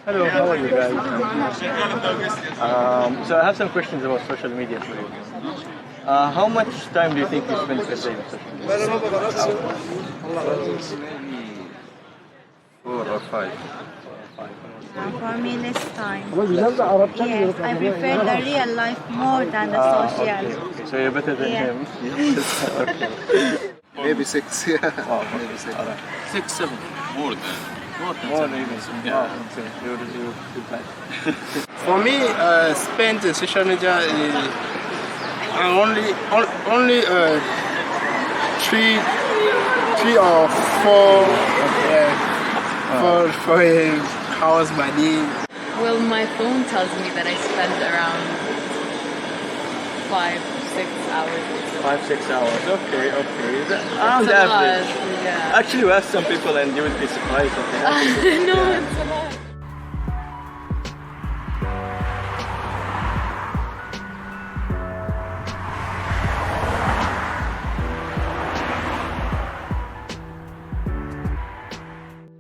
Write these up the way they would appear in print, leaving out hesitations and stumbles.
Hello, how are you guys? So I have some questions about social media for you. How much time do you think you spend per day on social media? Maybe 4 or 5. For me, less time. Yes, I prefer the real life more than the social. Okay, so you're better than Yeah. him. Okay. Maybe 6. Yeah. Wow, Maybe 6. all right. 6, 7. More than. More than even. Yeah. Wow, okay. You're too bad. For me, spend in social media is only 3 or 4 for a house by day. Well, my phone tells me that I spend around 5-6 hours. 5-6 hours. Okay. Around That's the a average. lot, yeah. Actually, we asked some people and you would be surprised. Okay. No, it's a lot.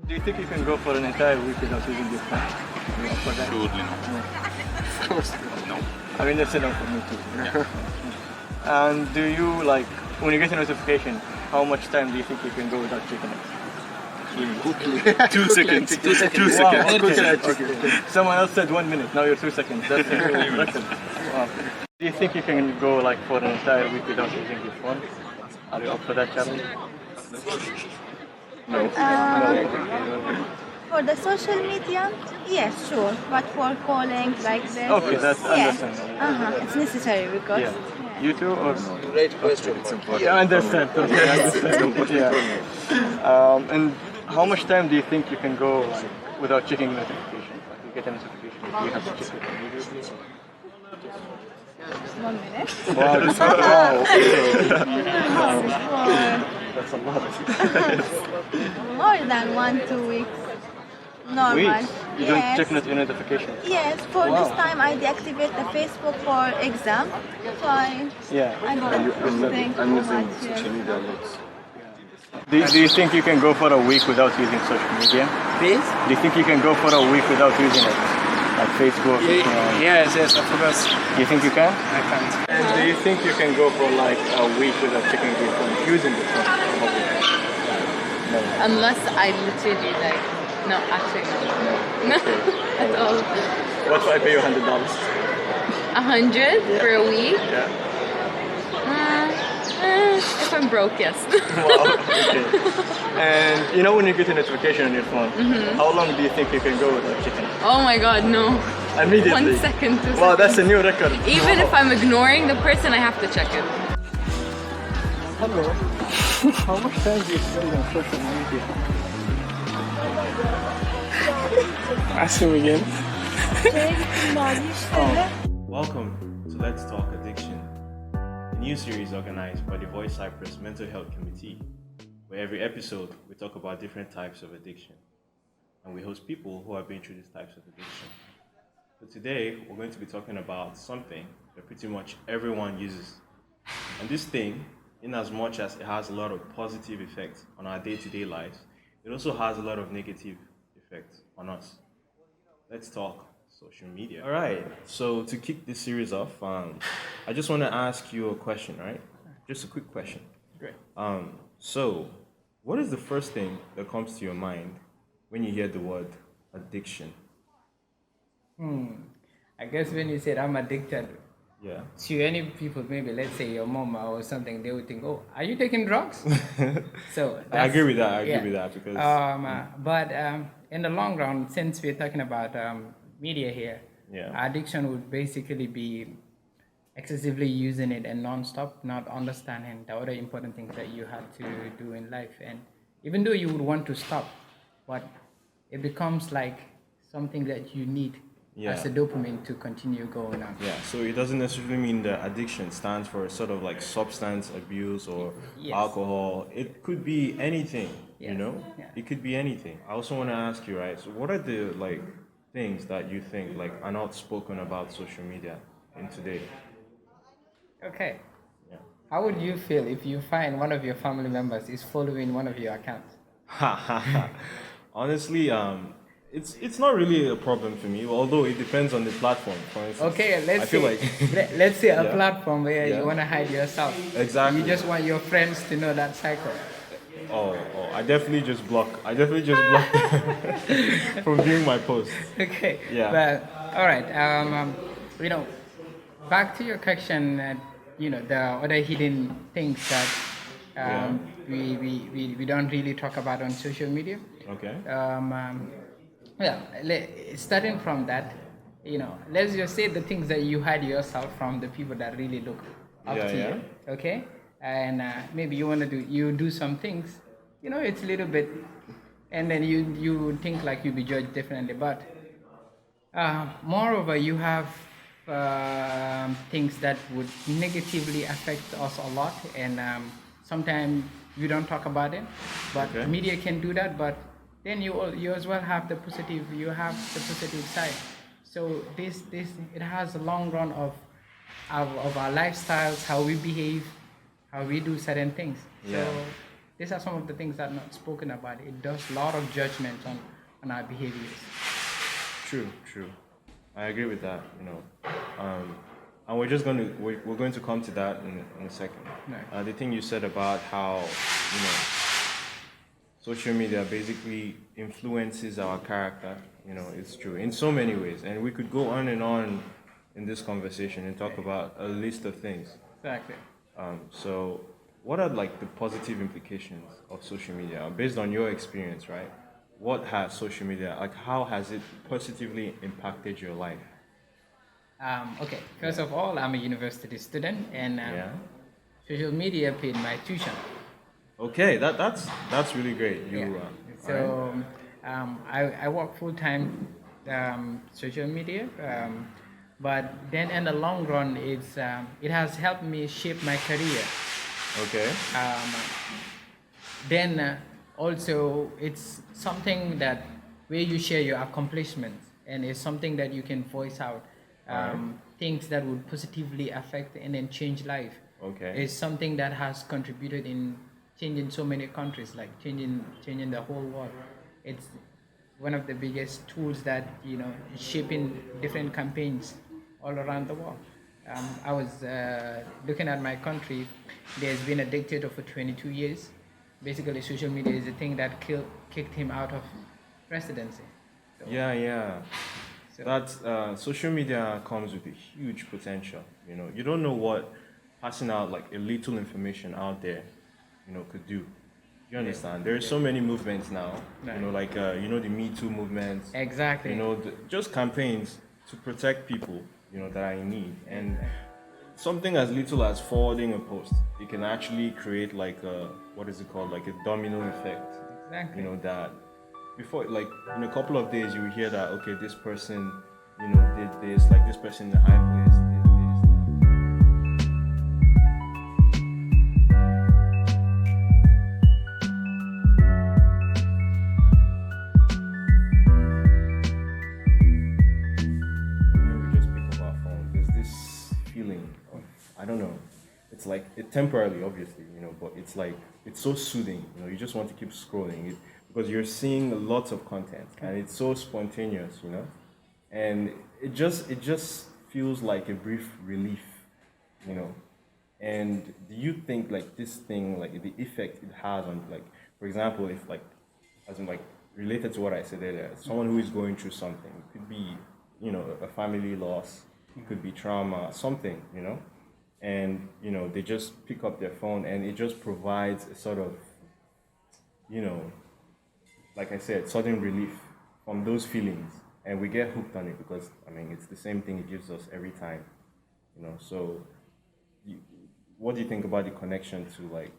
Do you think you can go for an entire week without using your phone? For that? Surely no. Of course. No. I mean, that's enough for me too. And do you when you get a notification, how much time do you think you can go without checking it? 2 seconds. 2 seconds. Wow, okay. Someone else said 1 minute. Now you're 2 seconds. That's a new record. Wow. Do you think you can go for an entire week without using your phone? Are you up for that challenge? No. For the social media, yes, sure. But for calling like this, Okay, that's yes. understandable. It's necessary because. Yeah. You too, or Great question. It's important. yeah, I understand. Totally understand. Yeah. And how much time do you think you can go without checking notifications? Like you get a notification, do you have to check it immediately? 1 minute. Wow, wow. Okay. For That's a lot. more than 1-2 weeks. Normal. Weeks? You don't Yes. check your notifications? Yes, for Wow. this time I deactivate the Facebook for exam. So I Yeah. don't think I'm too using much. social media a lot. Do you think you can go for a week without using social media? Please? Do you think you can go for a week without using it? Like Facebook? Yes, of course. You think you can? I can't. And do you think you can go for a week without checking your phone, using the phone? No. Unless I literally no, actually no. No, at all. What if I pay you $100? 100 for a week? Yeah. If I'm broke, yes. Wow. Okay. And when you get a notification on your phone, how long do you think you can go without checking it? Oh my god, no. Immediately. 1 second, 2 seconds. Wow, that's a new record. Even if I'm ignoring the person, I have to check it. Hello. How much time do you spend on social media? Ask him again. Welcome to Let's Talk Addiction, a new series organized by the VOIS Cyprus Mental Health Committee, where every episode we talk about different types of addiction, and we host people who have been through these types of addiction. So today, we're going to be talking about something that pretty much everyone uses. And this thing, in as much as it has a lot of positive effects on our day-to-day lives, it also has a lot of negative effects on us. Let's talk social media. All right, so to kick this series off, I just want to ask you a question, right? Just a quick question. Great. So, what is the first thing that comes to your mind when you hear the word addiction? I guess when you said I'm addicted Yeah. to any people, maybe let's say your mom or something, they would think, "Oh, are you taking drugs?" So I agree with that. I agree yeah. with that because But in the long run, since we're talking about media here, Yeah. addiction would basically be excessively using it and non-stop, not understanding the other important things that you have to do in life. And even though you would want to stop, but it becomes like something that you need as a dopamine to continue going on. yeah, so it doesn't necessarily mean that addiction stands for sort of like substance abuse or Yes. alcohol. It could be anything, you Yes. know? Yeah. It could be anything. I also want to ask you, right? So what are the things that you think are not spoken about social media in today? Okay. Yeah. How would you feel if you find one of your family members is following one of your accounts? Honestly, it's not really a problem for me, although it depends on the platform. For instance, Okay, let's I feel say, like let's say a Yeah. platform where Yeah. you want to hide yourself. Exactly. You just want your friends to know that cycle. oh, I definitely just block. I definitely just block them from viewing my posts. Okay. Yeah. But all right. You know, back to your question. The other hidden things that we don't really talk about on social media. Okay. Starting from that, let's just say the things that you hide yourself from the people that really look up Yeah, to yeah. you. Okay. And maybe you do some things. It's a little bit, and then you think like you be judged differently, but moreover, you have things that would negatively affect us a lot, and sometimes you don't talk about it, but Okay. media can do that. But then you as well have the positive. You have the positive side. So this it has a long run of our lifestyles, how we behave, how we do certain things. Yeah. So these are some of the things that are not spoken about. It does a lot of judgment on our behaviors. True. I agree with that. And we're going to come to that in a second. Right. The thing you said about how social media basically influences our character. It's true in so many ways, and we could go on and on in this conversation and talk about a list of things. Exactly. So, what are like the positive implications of social media based on your experience, right? What has social media, like how has it positively impacted your life? Okay, first of all, I'm a university student, and Yeah. social media paid my tuition. Okay, that's really great. You Yeah. So I work full time social media, but then in the long run, it has helped me shape my career. okay? Then also it's something that where you share your accomplishments, and it's something that you can voice out things that would positively affect and then change life. Okay. It's something that has contributed in changing so many countries, like changing the whole world. It's one of the biggest tools that is shaping different campaigns all around the world. I was looking at my country. There's been a dictator for 22 years. Basically, social media is the thing that kicked him out of presidency. So, Yeah. So- That's social media comes with a huge potential. You don't know what passing out like a little information out there, could do. You understand? There are so many movements now. Right. Like the Me Too movement. Exactly. Just campaigns to protect people, that are in need. And something as little as forwarding a post, it can actually create like what is it called? Like a domino effect. Exactly. That before, like in a couple of days, you will hear that okay, this person, did this, like this person in the high place did this. When we just pick up our phone, there's this feeling of, I don't know, it's like it temporarily, obviously, but it's like it's so soothing. You just want to keep scrolling it because you're seeing lots of content and it's so spontaneous, and it just feels like a brief relief, And do you think like this thing, like the effect it has on, like, for example, if like, as in like related to what I said earlier, someone who is going through something, it could be, a family loss, it could be trauma, something, and they just pick up their phone and it just provides a sort of, like I said, sudden relief from those feelings, and we get hooked on it because it's the same thing it gives us every time, So, what do you think about the connection to like,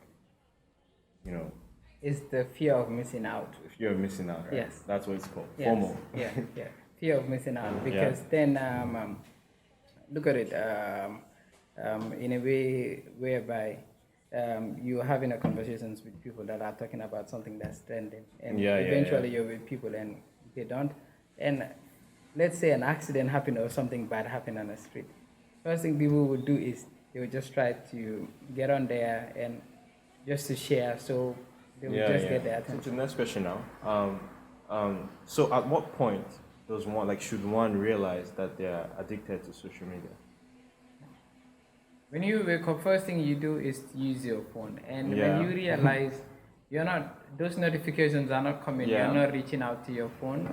It's the fear of missing out. if you're missing out, right? Yes. That's what it's called, Yes. FOMO. Yeah. Fear of missing out, because then look at it in a way whereby you're having a conversations with people that are talking about something that's trending, and eventually you're with people and they don't. And let's say an accident happened or something bad happened on the street. First thing people would do is they would just try to get on there and just to share, so they would just get their So to attention. the next question now. So at what point should one realize that they are addicted to social media? When you wake up, first thing you do is use your phone, and Yeah. when you realize those notifications are not coming, Yeah. you're not reaching out to your phone,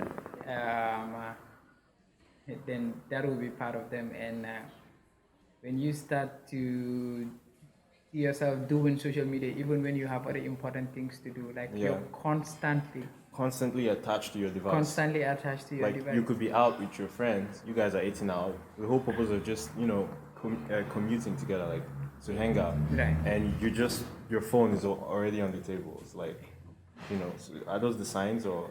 then that will be part of them. And when you start to see yourself doing social media, even when you have other important things to do, like you're Constantly attached to your device. constantly attached to your Like device. you could be out with your friends, you guys are eating out. The whole purpose of just commuting together, like to hang out, Right. and your phone is already on the table. It's like, so are those the signs or?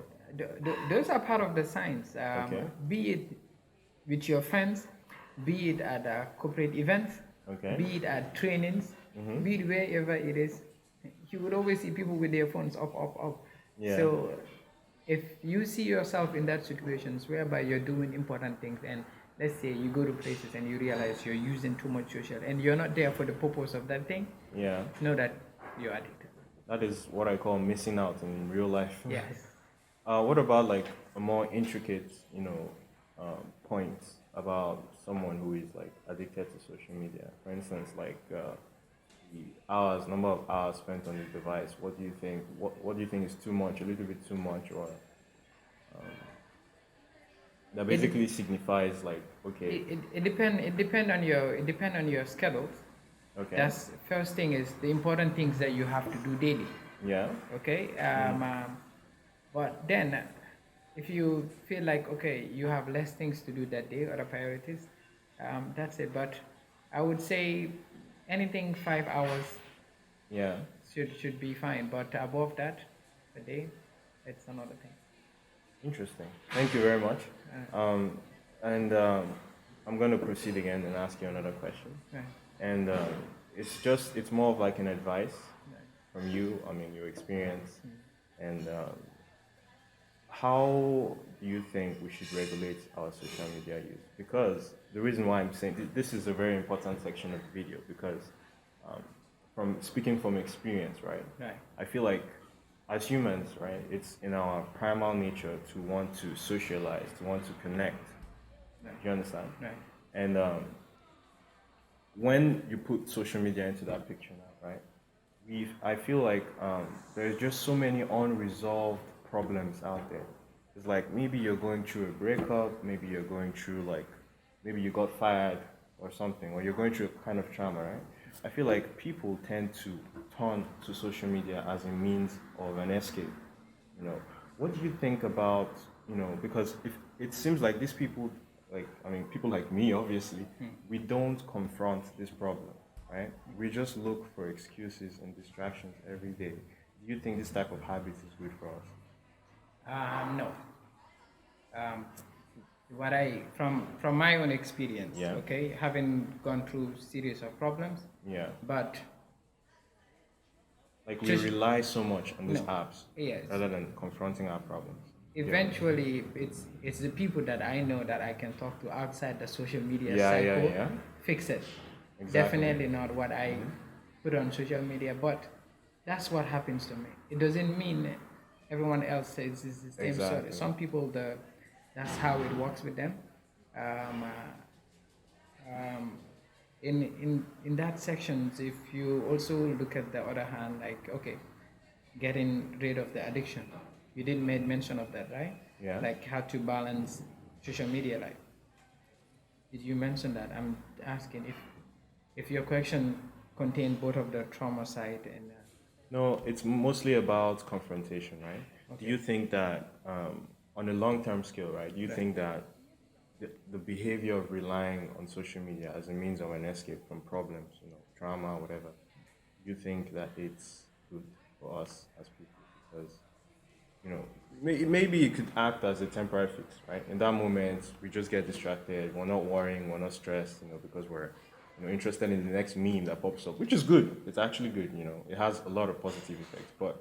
Those are part of the signs. Okay. Be it with your friends, be it at corporate events, Okay. be it at trainings, be it wherever it is. You would always see people with their phones up. Yeah. So if you see yourself in that situations whereby you're doing important things, and let's say you go to places and you realize you're using too much social and you're not there for the purpose of that thing, Yeah. know that you're addicted. That is what I call missing out in real life. Yes. What about like a more intricate, point about someone who is like addicted to social media? For instance, like the number of hours spent on the device. What do you think? What do you think is too much? A little bit too much, or that basically signifies like okay. It depend on your schedules. Okay. That's first thing is the important things that you have to do daily. Yeah. Okay. But then, if you feel like okay, you have less things to do that day, other priorities, that's it. But I would say anything 5 hours Yeah. should be fine. But above that, a day, it's another thing. Interesting. Thank you very much. And I'm going to proceed again and ask you another question. Right. And it's more of like an advice from you, your experience. And how do you think we should regulate our social media use? Because the reason why I'm saying this is a very important section of the video, because from speaking from experience, right? Right. I feel like as humans, right, it's in our primal nature to want to socialize, to want to connect. Right. Do you understand? Right. And when you put social media into that picture now, right, I feel like there's just so many unresolved problems out there. It's like maybe you're going through a breakup, maybe you're going through maybe you got fired or something, or you're going through a kind of trauma, right? I feel like people tend to turn to social media as a means of an escape. What do you think about, because if it seems like these people, people like me, obviously, we don't confront this problem, right? We just look for excuses and distractions every day. Do you think this type of habit is good for us? No. What from my own experience, Yeah. okay, having gone through series of problems, Yeah. but Like we Just- rely so much on these No. apps Yes. rather than confronting our problems. eventually it's the people that I know that I can talk to outside the social media Yeah, cycle. yeah. Fix it. Exactly. Definitely not what I put on social media, but that's what happens to me. It doesn't mean everyone else says it's the same story. Exactly. Some people that's how it works with them. In that sections, if you also look at the other hand, like okay, getting rid of the addiction. You did make mention of that, right? Yeah. Like how to balance social media life. Did you mention that? I'm asking if your question contained both of the trauma side and. No, it's mostly about confrontation, right? Okay. Do you think that on a long-term scale, right? Do you Right. think that the behavior of relying on social media as a means of an escape from problems, trauma, whatever, do you think that it's good for us as people? Because maybe it could act as a temporary fix, right? In that moment, we just get distracted. We're not worrying. We're not stressed, because we're, interested in the next meme that pops up, which is good. It's actually good. It has a lot of positive effects. But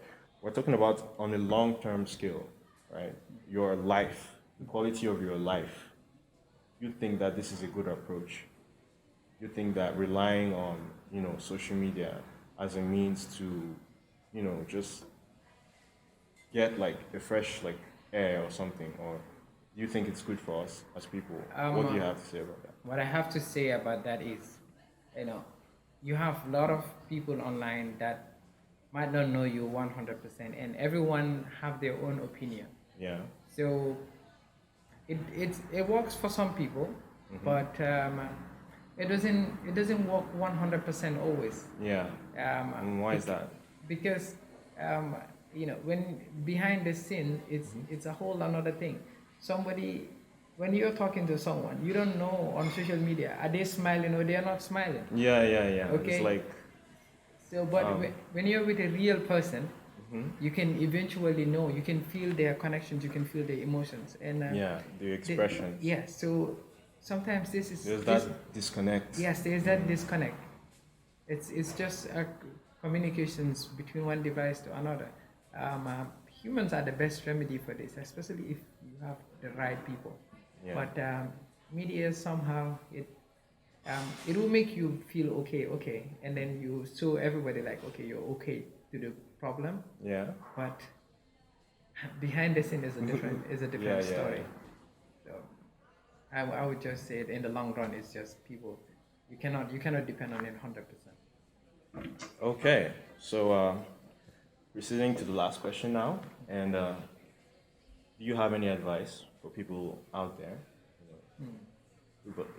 we're talking about on a long-term scale, right? Your life, the quality of your life. You think that this is a good approach? You think that relying on, social media as a means to, just get like a fresh air or something, or do you think it's good for us as people? What do you have to say about that? What I have to say about that is, you have a lot of people online that might not know you 100%, and everyone have their own opinion. Yeah. So it works for some people, but it doesn't work 100% always. Yeah. And why is that? Because when behind the scene, it's a whole another thing. Somebody, when you're talking to someone, you don't know on social media, are they smiling or they are not smiling? Yeah. Okay. It's like, so, but when you're with a real person, you can eventually know, you can feel their connections, you can feel their emotions, and the expressions. So sometimes There's that disconnect. Yes, there's that disconnect. It's just communications between one device to another. Humans are the best remedy for this, especially if you have the right people. Yeah. But media somehow it will make you feel okay, and then you show everybody like, okay, you're okay to the problem. Yeah. But behind the scene is a different story. So I would just say it, in the long run, it's just people. You cannot depend on it 100%. Okay, so proceeding to the last question now, and do you have any advice for people out there?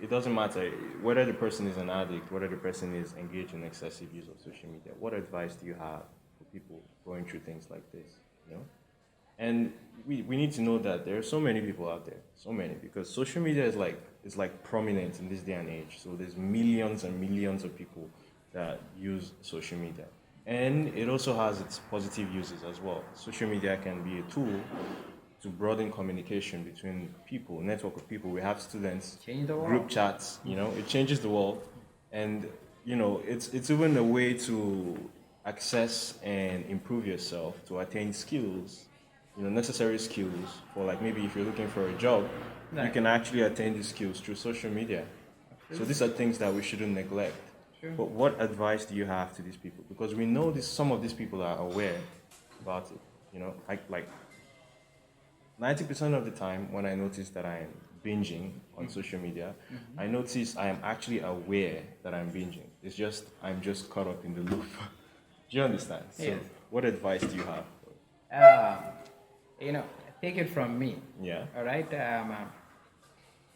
It doesn't matter whether the person is an addict, whether the person is engaged in excessive use of social media. What advice do you have for people going through things like this? And we need to know that there are so many people out there, so many, because social media is like prominent in this day and age. So there's millions and millions of people that use social media. And it also has its positive uses as well. Social media can be a tool to broaden communication between people, network of people. We have students, Change the world. group chats, it changes the world. And, it's even a way to access and improve yourself, to attain skills, necessary skills for, like, maybe if you're looking for a job, you can actually attain these skills through social media. So these are things that we shouldn't neglect. Sure. But what advice do you have to these people? Because we know some of these people are aware about it. Like 90% of the time when I notice that I am binging on social media, I notice I am actually aware that I'm binging. It's just, I'm just caught up in the loop. Do you understand? Yes. So what advice do you have? Take it from me. Yeah. All right.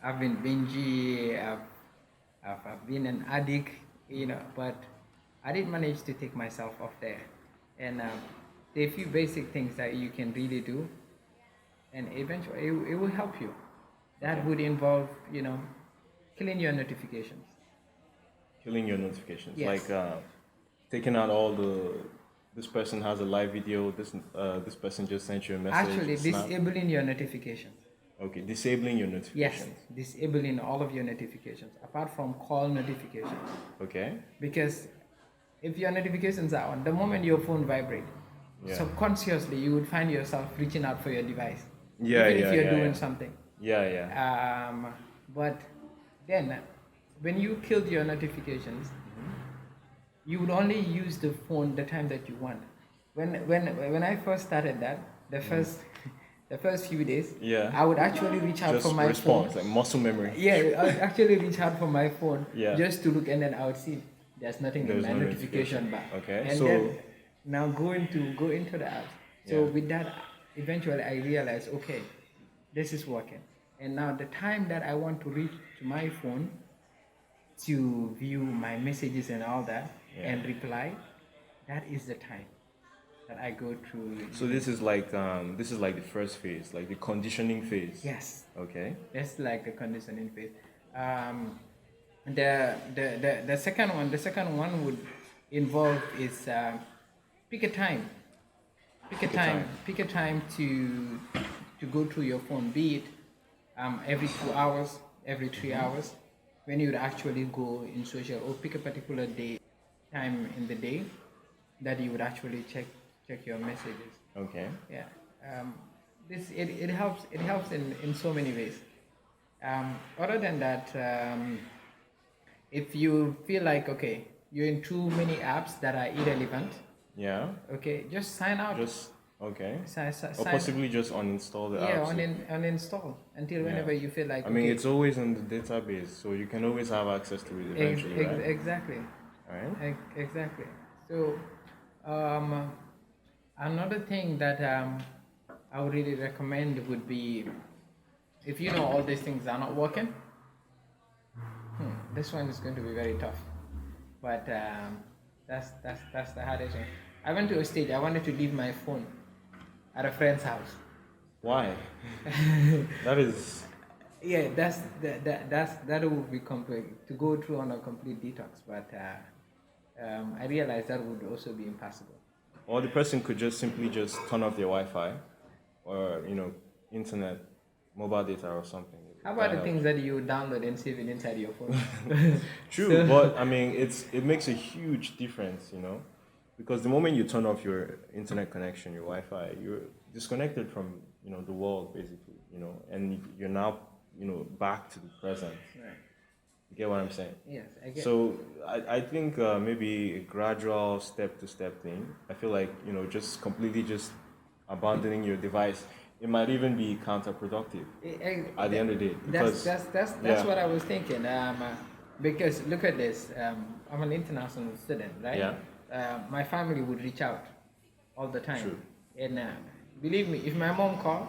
I've been bingy. I've been an addict. But I did manage to take myself off there. And there are a few basic things that you can really do, and eventually it will help you. That would involve, killing your notifications. Killing your notifications. Yes. Like taking out all this person has a live video, this person just sent you a message. Actually, snap. disabling your notifications. Okay, disabling your Yes, notifications. disabling all of your notifications, apart from call notifications. Okay. Because if your notifications are on, the moment your phone vibrates, subconsciously you would find yourself reaching out for your device. Yeah, even yeah, if you're yeah, doing yeah. something. Yeah. But then, when you killed your notifications, you would only use the phone the time that you want. When I first started that, the first few days, I would actually reach out Just for my response, phone. like muscle memory. Yeah, I would actually reach out for my phone just to look, and then I would see there's nothing in There's my no notification bar. Okay, And so then now go into the apps. So with that, eventually I realized, okay, this is working. And now the time that I want to reach to my phone to view my messages and all that and reply, that is the time that I go through. So this is like the first phase, like the conditioning phase. Yes. Okay. That's like the conditioning phase. The second one would involve is pick a time. Pick a time to go through your phone, be it every 2 hours, every 3 hours, when you would actually go in social, or pick a particular time in the day that you would actually check your messages. Okay. Yeah. It helps in so many ways. Other than that, if you feel like, okay, you're in too many apps that are irrelevant, Yeah. okay, just sign out. Okay. Or Or possibly just uninstall the yeah, app. uninstall until whenever you feel like. I mean, okay, it's always in the database, so you can always have access to it eventually, right? Exactly. Right. Exactly. So, another thing that I would really recommend would be, if you know all these things are not working, this one is going to be very tough. But that's the hardest one. I went to a stage. I wanted to leave my phone at a friend's house. Why? That is. Yeah, that would be complete to go through on a complete detox. But I realized that would also be impossible. Or the person could just simply just turn off their Wi-Fi, or internet, mobile data, or something. How about the things that you download and save it inside your phone? True, but I mean, it makes a huge difference, because the moment you turn off your internet connection, your Wi-Fi, you're disconnected from the world basically, and you're now back to the present. Right. You get what I'm saying? Yes, I get. So I think maybe a gradual step-to-step thing. I feel like just completely just abandoning your device, it might even be counterproductive at the end of the day. Because that's what I was thinking. Because look at this. I'm an international student, right? Yeah. My family would reach out all the time. True. And believe me, if my mom called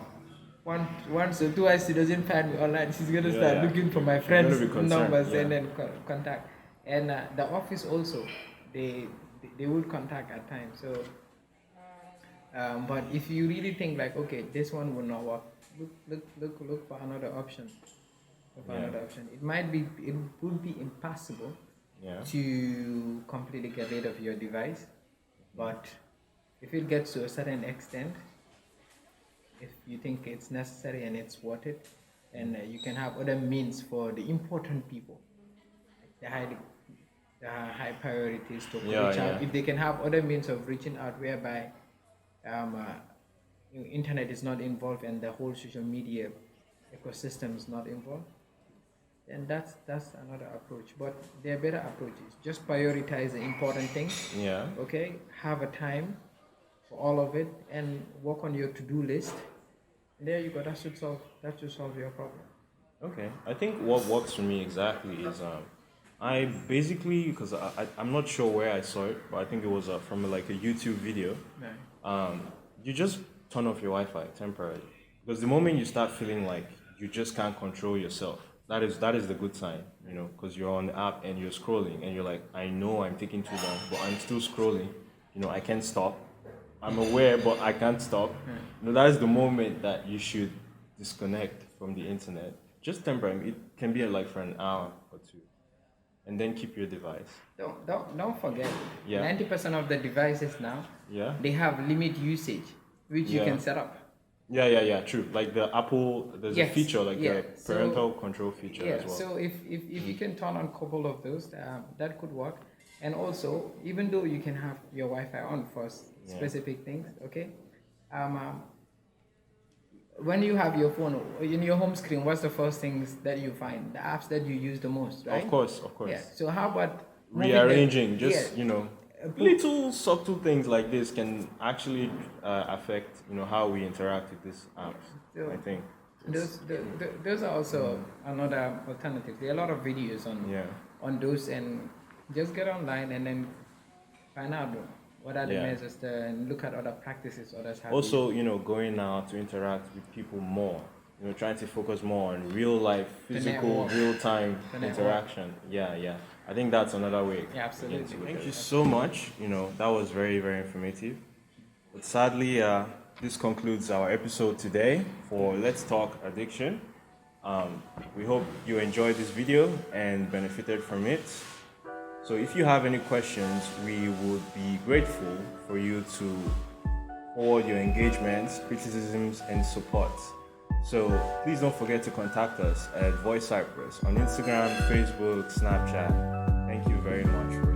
once or twice, she doesn't find me online, she's gonna start looking for my friends' numbers and then contact. And the office also, they would contact at times. So, but if you really think like, okay, this one will not work, look for another option. It would be impossible to completely get rid of your device, but if it gets to a certain extent, if you think it's necessary and it's worth it, and you can have other means for the important people, the high priorities to reach out. If they can have other means of reaching out whereby internet is not involved and the whole social media ecosystem is not involved, then that's another approach. But there are better approaches. Just prioritize the important things. Yeah. Okay. Have a time for all of it and work on your to-do list. And there you go. That should solve your problem. Okay. I think what works for me exactly is I basically, because I'm not sure where I saw it, but I think it was from like a YouTube video. Right. You just turn off your Wi-Fi temporarily, because the moment you start feeling like you just can't control yourself, that is the good sign, because you're on the app and you're scrolling and you're like, I know I'm taking too long, but I'm still scrolling. I can't stop. I'm aware, but I can't stop. That is the moment that you should disconnect from the internet. Just temporarily. It can be like for an hour or two, and then keep your device. Don't forget. Yeah. 90% of the devices now. Yeah. They have limit usage, which you can set up. Yeah, true. Like the Apple, there's a feature like the parental control feature as well. So if you can turn on a couple of those, that could work. And also, even though you can have your Wi-Fi on for specific things, okay? When you have your phone in your home screen, what's the first things that you find? The apps that you use the most, right? Of course. Yeah. So how about rearranging? Little subtle things like this can actually affect how we interact with these apps. So I think those are also another alternative. There are a lot of videos on those, and just get online and then find out what are the measures and look at other practices others have. Also, going out to interact with people more. Trying to focus more on real life, physical, real time interaction. Yeah. I think that's another way. Yeah, absolutely. Thank you so much. That was very, very informative. But sadly, this concludes our episode today for Let's Talk Addiction. We hope you enjoyed this video and benefited from it. So if you have any questions, we would be grateful for you to forward your engagements, criticisms, and support. So please don't forget to contact us at VOIS Cyprus on Instagram, Facebook, Snapchat. Thank you very much.